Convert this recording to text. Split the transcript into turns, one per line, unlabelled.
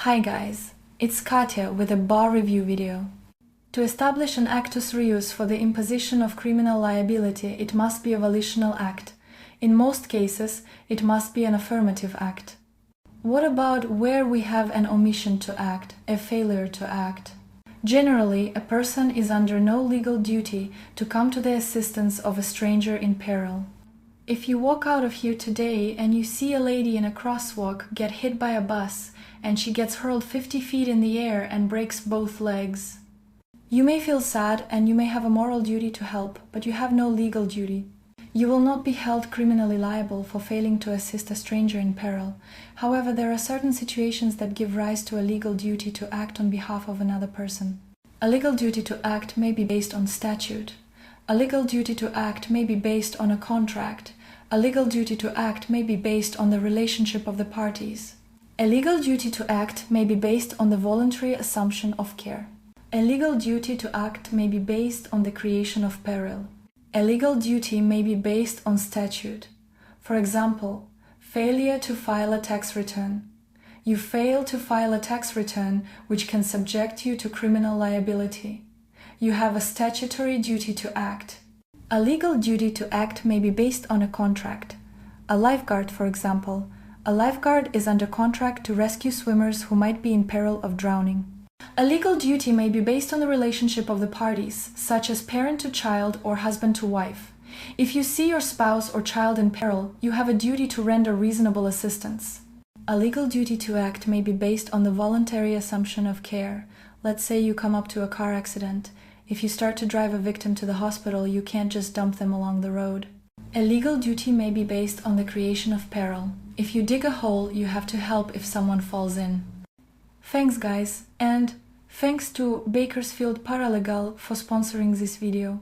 Hi guys, it's Katya with a bar review video. To establish an actus reus for the imposition of criminal liability, it must be a volitional act. In most cases, it must be an affirmative act. What about where we have an omission to act, a failure to act? Generally, a person is under no legal duty to come to the assistance of a stranger in peril. If you walk out of here today and you see a lady in a crosswalk get hit by a bus and she gets hurled 50 feet in the air and breaks both legs, you may feel sad and you may have a moral duty to help, but you have no legal duty. You will not be held criminally liable for failing to assist a stranger in peril. However, there are certain situations that give rise to a legal duty to act on behalf of another person. A legal duty to act may be based on statute. A legal duty to act may be based on a contract. A legal duty to act may be based on the relationship of the parties. A legal duty to act may be based on the voluntary assumption of care. A legal duty to act may be based on the creation of peril. A legal duty may be based on statute. For example, failure to file a tax return. You fail to file a tax return which can subject you to criminal liability. You have a statutory duty to act. A legal duty to act may be based on a contract. A lifeguard, for example. A lifeguard is under contract to rescue swimmers who might be in peril of drowning. A legal duty may be based on the relationship of the parties, such as parent to child or husband to wife. If you see your spouse or child in peril, you have a duty to render reasonable assistance. A legal duty to act may be based on the voluntary assumption of care. Let's say you come up to a car accident. If you start to drive a victim to the hospital, you can't just dump them along the road. A legal duty may be based on the creation of peril. If you dig a hole, you have to help if someone falls in. Thanks guys, and thanks to Bakersfield Paralegal for sponsoring this video.